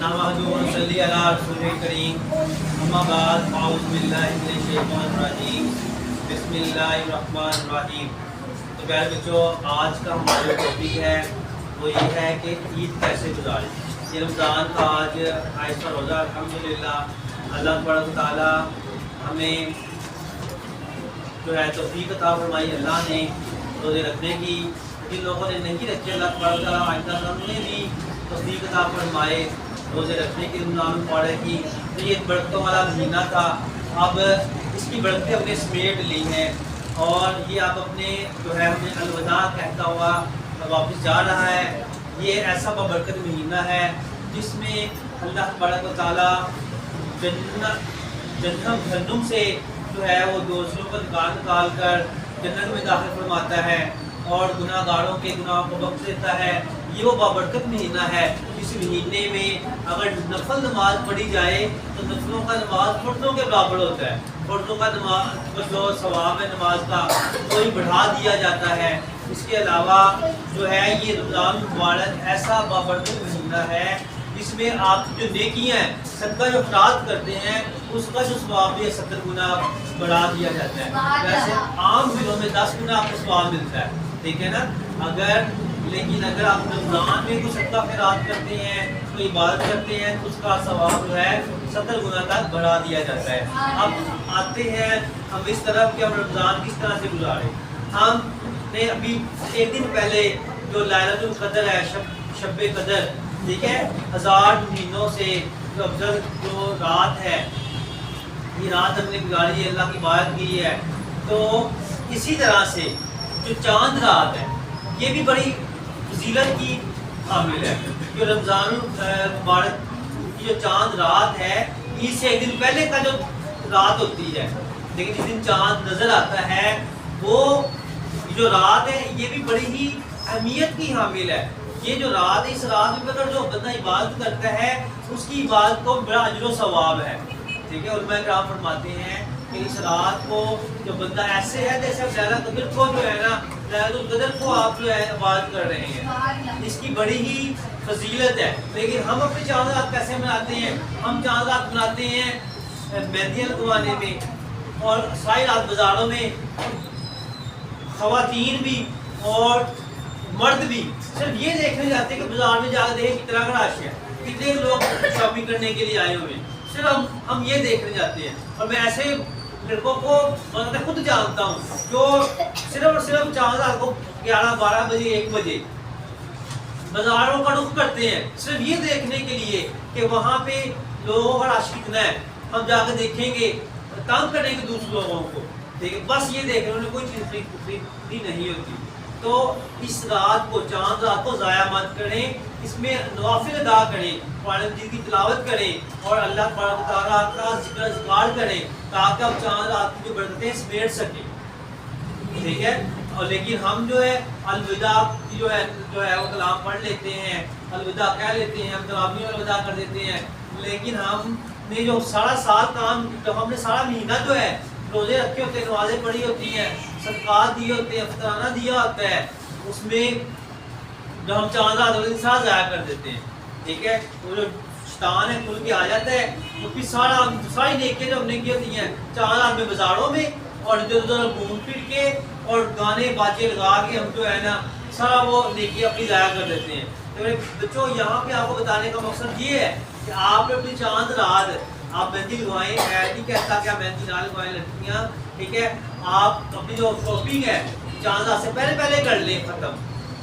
नहमदुहु व नसल्ली अला रसूलिल करीम अम्मा बाद अऊज़ु बिल्लाहि मिनश शैतानिर रजीम बिस्मिल्लाहिर्रहमानिर्रहीम। तो प्यारे बच्चों, आज का हमारा जो टॉपिक है वो ये है कि ईद कैसे गुजारें। ये रमज़ान का आज 28वां रोज़ा, अल्हम्दुलिल्लाह अल्लाह तबारक व तआला हमें जो है तौफीक अता फरमाई अल्लाह ने रोज़े रखने की। जिन लोगों ने नहीं रखे अल्लाह तबारक व तआला आइंदा उन्हें भी तौफीक अता फरमाए रोज़े रखने की, रमज़ान मुबारक की। तो ये बरकतों वाला महीना था, अब इसकी बरकतें हमने समेट ली हैं और ये आप अपने जो है हमें अलविदा कहता हुआ वापस जा रहा है। ये ऐसा बरकत महीना है जिसमें अल्लाह तबारक व तआला जन्नम से जो है वो दोस्तों को निकाल कर जन्नत में दाखिल फरमाता है और गुनाहगारों के गुनाह को बख्श देता है। ये वो बाबरकत महीना है। इस महीने में अगर नफल नमाज पढ़ी जाए तो नफलों का नमाज फर्जों के बराबर होता है। फर्जों का नमाज जो सवाब है नमाज का वो ही बढ़ा दिया जाता है। इसके अलावा जो है ये रमज़ान मुबारक ऐसा बाबरकत महीना है जिसमें आप जो नेकियां हैं, सदका जो अफराद करते हैं उसका जो सवाब भी 70 गुना बढ़ा दिया जाता है। वैसे आम दिनों में 10 गुना आपको सवाब मिलता है, ठीक है ना। लेकिन अगर आप रमज़ान में कुछ सदका खैरात करते हैं, कोई इबादत करते हैं तो उसका सवाब जो है 70 गुना तक बढ़ा दिया जाता है। अब आते हैं हम इस तरफ कि हम रमज़ान किस तरह से गुजारें। हमने अभी एक दिन पहले जो लैलतुल क़द्र है, शब क़द्र, ठीक है, 1000 महीनों से जो अफजल जो रात है, ये रात हमने गुजारी है, अल्लाह की इबादत की है। तो इसी तरह से जो चांद रात है ये भी बड़ी फजीलत की हामिल है। जो रमज़ान मुबारक की जो चांद रात है, ईद से एक दिन पहले का जो रात होती है, लेकिन जिस दिन चांद नज़र आता है वो जो रात है ये भी बड़ी ही अहमियत की हामिल है। ये जो रात है, इस रात में अगर जो बंदा इबादत करता है उसकी इबादत को बड़ा अजर व सवाब है, ठीक है। उलमा किराम फरमाते हैं कि इस रात को जो बंदा ऐसे है जैसे लैलतुल क़द्र को जो है ना, लैलतुल क़द्र को आप जो है इबादत कर रहे हैं, इसकी बड़ी ही फजीलत है। लेकिन हम अपनी चांद रात कैसे मनाते हैं? हम चांद रात मनाते हैं मेहंदियाँ लगवाने में और सारी रात बाज़ारों में ख़वातीन भी और मर्द भी सिर्फ ये देखने जाते हैं कि बाजार में जाकर देखें कितना रश है, कितने लोग शॉपिंग करने के लिए आए हुए हैं। सिर्फ हम ये देखने जाते हैं। और मैं ऐसे लड़कों को मैं खुद जानता हूँ जो सिर्फ और सिर्फ चांद रात को 11-12 बजे 1 बजे बाजारों का रुख करते हैं सिर्फ ये देखने के लिए कि वहाँ पे लोगों का रश कितना है। हम जाकर देखेंगे, तंग करेंगे दूसरे लोगों को, ठीक है, बस ये देख रहे हैं, उन्हें कोई चीज़ खरीदनी नहीं होती। तो इस रात को, चांद रात को ज़ाया मत करें, इसमें नवाफिल अदा करें, कुरान मजीद की तिलावत करें और अल्लाह तआला का ज़िक्र करें ताकि आप चांद रात की जो बरकतें समेट सकें, ठीक है। और लेकिन हम जो है अलविदा की जो है वो कलाम पढ़ लेते हैं, अलविदा कह लेते हैं, हम तरावी में अलविदा कर देते हैं। लेकिन हमने जो सारा साल काम, तो हमने सारा महीना जो है रोज़े रखे होते हैं, नमाज़ें पढ़ी होती हैं, सदक़ात दिए होते हैं, फतराना दिया होता है, उसमें जो हम चांद रात वाले दिन सारा ज़ाया कर देते हैं, ठीक है। वो जो शैतान है खुल के आ जाता है, तो फिर सारी नेकियां जो हमने की होती हैं चांद रात में बाज़ारों में और इधर उधर घूम फिर के और गाने बाजे लगा के हम जो है ना सारा वो नेकियां अपनी ज़ाया कर देते हैं। तो मेरे बच्चों, यहाँ पे आपको बताने का मकसद ये है कि आप अपनी चांद रात आप मेहंदी लगवाएं, मैं नहीं कहता कि आप मेहंदी ना लगवाएं लड़कियाँ, ठीक है। आप अपनी जो शॉपिंग है चांद रात से पहले कर लें ख़त्म,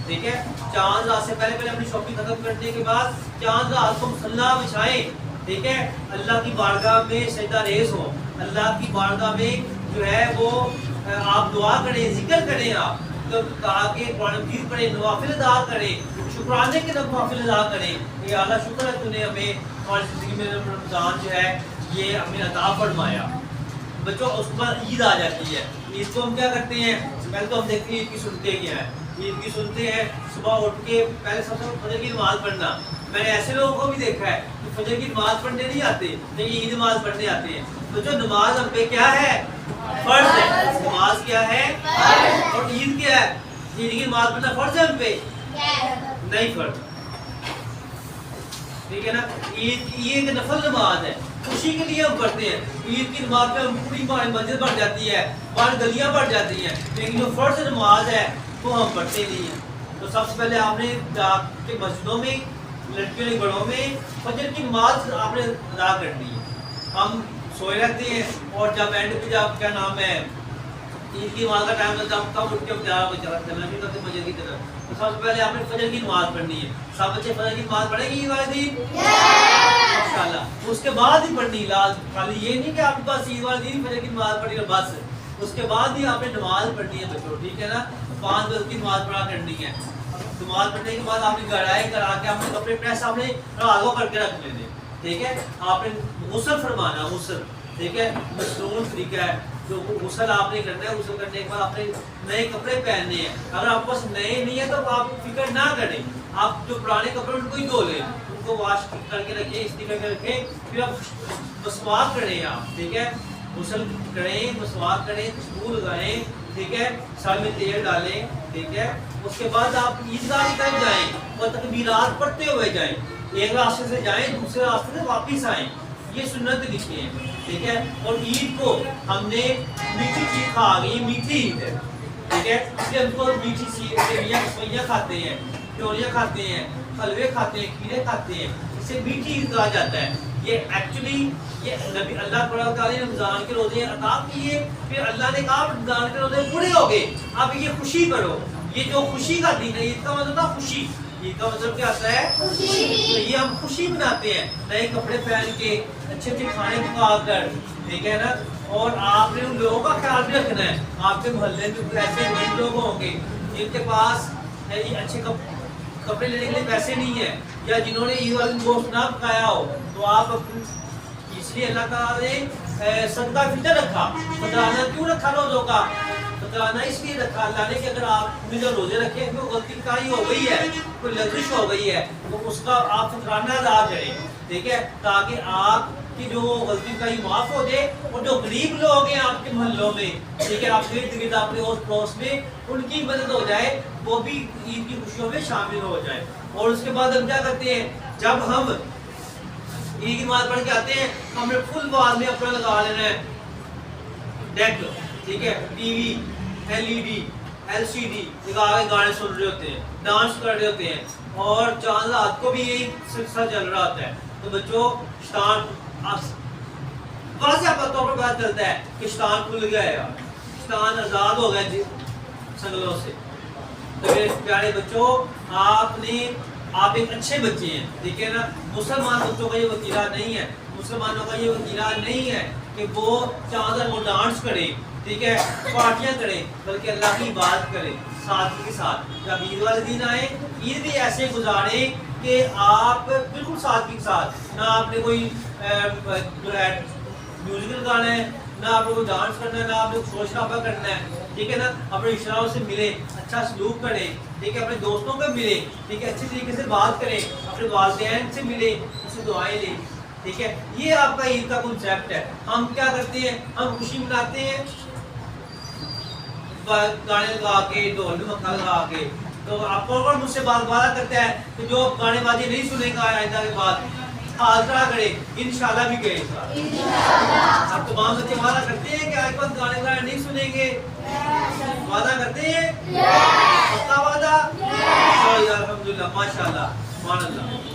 ठीक है। चांद रात से पहले अपनी शॉपिंग ख़त्म करने के बाद चांद रात को मुसल्ला बिछाएं, ठीक है। अल्लाह की बारगाह में सजदा रेज़ हो, अल्लाह की बारगाह में जो है वो आप दुआ करें, जिक्र करें, आप तो ताकि कुरान मजीद पढ़ें, नवाफिल अदा करें, शुक्राने के नवाफिल अदा करें कि अल्लाह शुक्र है तूने हमें हमारी ज़िंदगी में रमज़ान जो है ये हमें अता फरमाया। बच्चों, उसके बाद ईद आ जाती है। ईद को हम क्या करते हैं? पहले तो हम देखते हैं ईद की सुनते क्या है। ईद की सुनते हैं सुबह उठ के पहले सबसे फजर की नमाज़ पढ़ना। मैंने ऐसे लोगों को भी देखा है कि फजर की नमाज़ पढ़ने नहीं आते, लेकिन ईद नमाज़ पढ़ने आते हैं। तो जो नमाज हम पे क्या है? फर्ज है। नमाज क्या है? और ईद क्या है? ईद की नमाज पढ़ना फर्ज है हम पे? नहीं फर्ज। ٹھیک ہے نا. عید یہ ایک نفل نماز ہے, خوشی کے لیے ہم پڑھتے ہیں. عید کی نماز پہ پوری مسجد بڑھ جاتی ہے, باہر گلیاں بڑھ جاتی ہیں, لیکن جو فرض نماز ہے وہ ہم پڑھتے نہیں ہیں. تو سب سے پہلے آپ نے جا کے مسجدوں میں, لڑکیوں کے گھروں میں فجر کی نماز آپ نے ادا کرنی ہے. ہم سوئے رہتے ہیں اور جب اینڈ پہ جب کیا نام ہے عید کی نماز کا ٹائم ہوتا ہے تب اٹھ کے چلنا نہیں کرتے مسجد کی طرف. تو سب سے پہلے آپ نے فجر کی نماز پڑھنی ہے. سب بچے فجر کی نماز پڑھیں گے عید والے دن ماشاءاللہ. اس کے بعد ہی پڑھنی, خالی یہ نہیں کہ آپ کے پاس عید والے دن فجر کی نماز پڑھی اور بس, اس کے بعد ہی آپ نے نماز پڑھنی ہے بچوں, ٹھیک ہے نا. 5 وقت کی نماز پڑھا کرنی ہے. نماز پڑھنے کے بعد آپ نے گڑائی کرا کے اپنے کپڑے پریس آپ نے راغو کر کے رکھ لینے, ٹھیک ہے. آپ نے غسل فرمانا, غسل, ٹھیک ہے, مشروع طریقہ ہے. جو غسل آپ نے کرنا ہے, غسل کرنے کے بعد آپ نے نئے کپڑے پہننے ہیں. اگر آپ کے پاس نئے نہیں ہے تو آپ فکر نہ کریں, آپ جو پرانے کپڑے ان کو ہی دھو لیں, ان کو واش کر کے رکھیں, استری کر کے رکھیں. پھر آپ مسواک کریں, آپ ٹھیک ہے, غسل کریں, مسواک کریں, خوشبو لگائیں, ٹھیک ہے, سر میں تیل ڈالیں, ٹھیک ہے. اس کے بعد آپ عیدگاہ کی طرف جائیں اور تکبیرات پڑھتے ہوئے جائیں. ایک راستے سے جائیں, دوسرے راستے سے واپس آئیں. یہ سنت لکھی ہے, ٹھیک ہے. اور عید کو ہم نے میٹھی چیز کھا گئی, میٹھی عید ہے, ٹھیک ہے. اس لیے ہم کو میٹھی سیویاں کھاتے ہیں, چوریاں کھاتے ہیں, حلوے کھاتے ہیں, کھیرے کھاتے ہیں. اسے میٹھی عید کہا جاتا ہے. یہ ایکچولی یہ نبی اللہ تعالیٰ نے رمضان کے روزے عطا کیے, پھر اللہ نے کہا رمضان کے روزے پورے ہو گئے, اب یہ خوشی کرو. یہ جو خوشی کا دن ہے, عید کا مطلب تھا خوشی. عید کا مطلب کیا آتا ہے, خوشی. تو یہ ہم خوشی مناتے ہیں, نئے کپڑے پہن کے, اچھے اچھے کھانے پکا کر, ٹھیک ہے نا. اور آپ نے ان لوگوں کا خیال بھی رکھنا ہے. آپ کے محلے میں ایسے غریب لوگ ہوں گے جن کے پاس اچھے کپڑے لینے کے لیے پیسے نہیں ہیں, یا جنہوں نے عید والے دن گوشت نہ پکایا ہو, تو آپ اس لیے اللہ تعالیٰ نے صدقہ فطر رکھا. فطرانہ کیوں رکھا روزوں کا, فطرانہ اس لیے رکھا اللہ نے کہ اگر آپ نے جو روزے رکھے ہیں کوئی غلطی کاری ہو گئی ہے, کوئی لغزش ہو گئی ہے, تو اس کا آپ فطرانہ ادا کریں, ٹھیک ہے, تاکہ آپ کی جو غلطی کاری معاف ہو جائے. اور جو غریب لوگ ہیں آپ کے محلوں میں, ٹھیک ہے, آپ کے ارد گرد اپنے اور پڑوس میں, ان کی مدد ہو جائے, وہ بھی عید کی خوشیوں میں شامل ہو جائے. اور اس کے بعد ہم کیا کرتے ہیں, جب ہم عید کی نماز پڑھ کے آتے ہیں, ہم نے فل آواز میں اپنا لگا لینا ہے ڈیک, ٹھیک ہے, TV, LED, LCD لگا کے گانے سن رہے ہوتے ہیں, ڈانس کر رہے ہوتے ہیں, اور چاند رات کو بھی یہی سلسلہ چل رہا ہوتا ہے. تو بچوں شیطان واضح طور پر پتہ چلتا ہے کہ شیطان کھل گیا ہے, شیطان آزاد ہو گیا سنگلوں سے. تو میرے پیارے بچوں, آپ ایک اچھے بچے ہیں, ٹھیک ہے نا. مسلمان بچوں کا یہ وتیرہ نہیں ہے, مسلمانوں کا یہ وتیرہ نہیں ہے کہ وہ چاند وہ ڈانس کریں, ٹھیک ہے, پارٹیاں کریں, بلکہ اللہ کی عبادت کریں سادگی کے ساتھ. جب عید والے دن آئے, عید بھی ایسے گزاریں کہ آپ بالکل سادگی کے ساتھ, نہ آپ نے کوئی جو ہے میوزیکل گانا ہے, نہ آپ نے کوئی ڈانس کرنا ہے, نہ آپ نے شور شرابہ کرنا ہے, ٹھیک ہے نا. اپنے رشتہ داروں سے ملیں, اچھا سلوک کریں, ٹھیک ہے, اپنے دوستوں کو ملیں, ٹھیک ہے, اچھی طریقے سے بات کریں, اپنے والدین سے ملیں, اس سے دعائیں لیں, ٹھیک ہے. یہ آپ کا عید کا کنسیپٹ ہے. ہم کیا کرتے ہیں, ہم خوشی مناتے ہیں گانے لگا کے, ڈھول ڈمکا لگا کے. تو آپ کو مجھ سے بات کرتا ہے کہ جو گانے بازی نہیں سنے گا آئندہ کے بعد حاضرہ کرے, انشاءاللہ بھی گئے انشاءاللہ. آپ تمام بچے وعدہ کرتے ہیں کہ آج بعد گانے گانے نہیں سنیں گے, وعدہ کرتے ہیں, پکا وعدہ, الحمدللہ, ماشاءاللہ, سبحان اللہ.